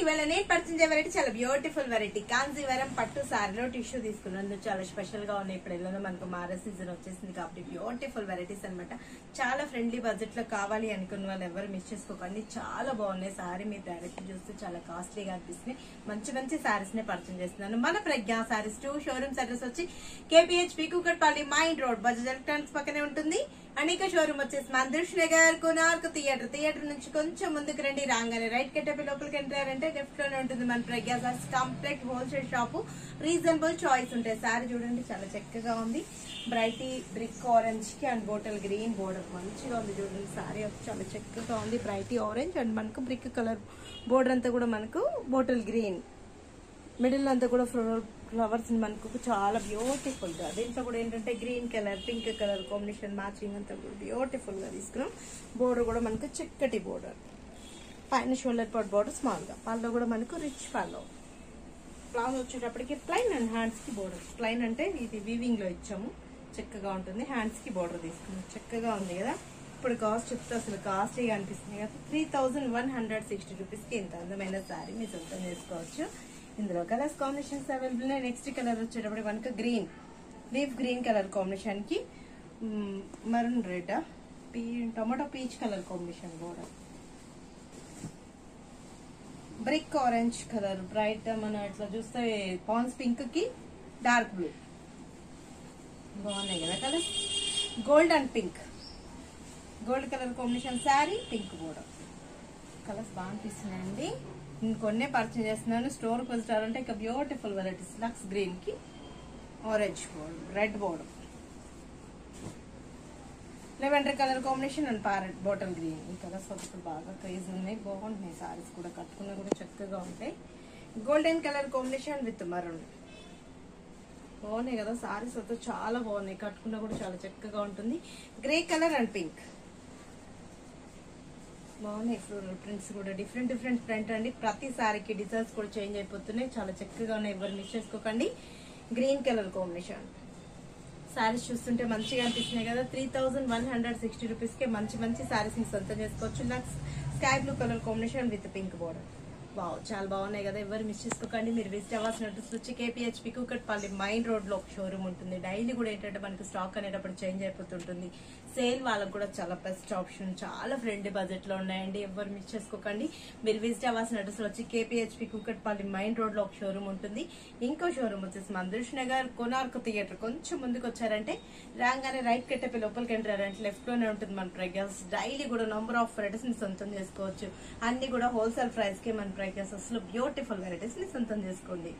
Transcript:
ఇవాళ నేను purchase variety చాలా బ్యూటిఫుల్ వెరైటీ కాంజీవరం పట్టు సారీలో టిష్యూ తీసుకున్నాను. చాలా స్పెషల్ గా ఉన్నాయి. ఇప్పుడు ఎల్లుండి మనకు మారే సీజన్ వచ్చేసింది కాబట్టి బ్యూటిఫుల్ వెరైటీస్ అనమాట. చాలా ఫ్రెండ్లీ బడ్జెట్ లో కావాలి అనుకున్న వాళ్ళు ఎవరు మిస్ చేసుకోకండి. చాలా బాగున్నాయి. సారీ మీరు డైరెక్ట్ చూస్తే చాలా కాస్ట్లీగా అనిపిస్తుంది. మంచి మంచి సారీస్ నే పర్చేజ్ చేస్తున్నాను. మన ప్రజ్ఞా సారీస్ 2 షోరూమ్స్ అడ్రస్ వచ్చి KPHP Kukatpally mine road Bajaj electronics పక్కనే ఉంటుంది. అనేక షోరూమ్ వచ్చేసి మందిర్ష్ నగర్ కోనార్క్ థియేటర్ నుంచి కొంచెం ముందుకు రండి. రాగానే రైట్ కట్టపి లోపలికి ఎంటారంటే లెఫ్ట్ లోనే ఉంటుంది మన Pragna Sarees complete wholesale shop. Reasonable choice ఉంటాయి. సారీ చూడండి చాలా చక్కగా ఉంది. బ్రైటీ బ్రిక్ ఆరెంజ్ కి అండ్ బోటల్ గ్రీన్ బోర్డర్ మంచిగా ఉంది. చూడండి సారీ చాలా చక్కగా ఉంది. బ్రైటీ ఆరెంజ్ అండ్ మనకు బ్రిక్ కలర్ బోర్డర్ అంతా కూడా మనకు బోటల్ గ్రీన్ మిడిల్ అంతా కూడా ఫ్లవర్స్ మనకు చాలా బ్యూటిఫుల్ గా. దీంట్లో కూడా ఏంటంటే green colour pink colour combination matching అంతా కూడా బ్యూటిఫుల్ గా తీసుకున్నాం. బోర్డర్ కూడా మనకు చక్కటి బోర్డర్, పైన షోల్డర్ పార్ట్ బోర్డర్ స్మాల్ గా, పళ్ళు కూడా మనకు రిచ్ పళ్ళు. బ్లౌజ్ వచ్చేటప్పటికి ప్లైన్ అండ్ హ్యాండ్స్ కి బోర్డర్. ప్లైన్ అంటే ఇది వీవింగ్ లో ఇచ్చాము, చక్కగా ఉంటుంది. హ్యాండ్స్ కి బోర్డర్ తీసుకున్నాం, చక్కగా ఉంది కదా. ఇప్పుడు కాస్ట్ చెప్తే అసలు కాస్ట్లీగా అనిపిస్తుంది కదా. 3160 రూపీస్ కి ఇంత అందమైన శారీ మీరు సొంతం చేసుకోవచ్చు. ఇందులో కలర్స్ కాంబినేషన్స్ అవైలబుల్ ఉన్నాయి. నెక్స్ట్ కలర్ వచ్చేటప్పుడు మనకు green leaf green colour combination కి maroon red tomato peach colour combination border, brick orange colour bright మనం ఇట్లా చూస్తే పాన్స్ పింక్ కి డార్క్ బ్లూ బాగున్నాయి కదా colours. Gold and pink gold colour combination sari pink border. Colours బాగా అనిపిస్తున్నాయండి. నేను కొన్నే పర్చేజ్ చేస్తున్నాను. స్టోర్కి వచ్చారంటే ఇక బ్యూటిఫుల్ వెరైటీస్. లక్స్ గ్రీన్ కి orange border, red border, lavender colour combination and parrot bottle green. ఈ కలర్స్ ఇప్పుడు బాగా క్రేజ్ ఉన్నాయి. బాగుంటున్నాయి సారీస్ కూడా, కట్టుకున్నా కూడా చక్కగా ఉంటాయి. Golden colour combination with maroon బాగున్నాయి కదా సారీస్ అయితే చాలా బాగున్నాయి. కట్టుకున్నా కూడా చాలా చక్కగా ఉంటుంది. గ్రే కలర్ అండ్ పింక్ బాగున్నాయి. ఫ్లోరల్ ప్రింట్స్ కూడా డిఫరెంట్ ప్రింట్ అండి. ప్రతి సారీకి డిజైన్స్ కూడా చేంజ్ అయిపోతున్నాయి. చాలా చక్కగా ఉన్నాయి. ఎవరు మిస్ చేసుకోకండి. గ్రీన్ కలర్ కాంబినేషన్ సారీస్ చూస్తుంటే మంచిగా అనిపిస్తున్నాయి కదా. 3160 రూపీస్ కి మంచి మంచి సారీస్ ని సొంతం చేసుకోవచ్చు. Lux sky blue colour combination with pink border చాలా బాగున్నాయి కదా. ఎవరు మిస్ చేసుకోకండి. మీరు విజిట్ అవ్వాల్సిన అడ్రస్ వచ్చి కేపీహెచ్పీ కూకట్పల్లి మైన్ రోడ్ లో ఒక షోరూమ్ ఉంటుంది. డైలీ కూడా ఏంటంటే మనకి స్టాక్ అనేటప్పుడు చేంజ్ అయిపోతుంటుంది. సేల్ వాళ్ళకు కూడా చాలా బెస్ట్ ఆప్షన్, చాలా ఫ్రెండ్లీ బడ్జెట్ లో ఉన్నాయండి. ఎవరు మిస్ చేసుకోకండి. మీరు విజిట్ అవ్వాల్సిన అడ్రస్ వచ్చి కేపీహెచ్పీ కూకట్పల్లి మైన్ రోడ్ లో ఒక షోరూమ్ ఉంటుంది. ఇంకో షోరూమ్ వచ్చేసి మందిర్ష్ నగర్ కోనార్క్ థియేటర్ కొంచెం ముందుకు వచ్చారంటే రాగానే రైట్ కట్టపి లోపలికి ఎంటారంటే లెఫ్ట్ లోనే ఉంటుంది మన ప్రైస్. డైలీ కూడా నంబర్ ఆఫ్ వెరైటీస్ ని సొంతం చేసుకోవచ్చు. అన్ని కూడా హోల్సేల్ ప్రైస్ కి మన ప్రైస్ అసలు బ్యూటిఫుల్ వెరైటీస్ ని సొంతం చేసుకోండి.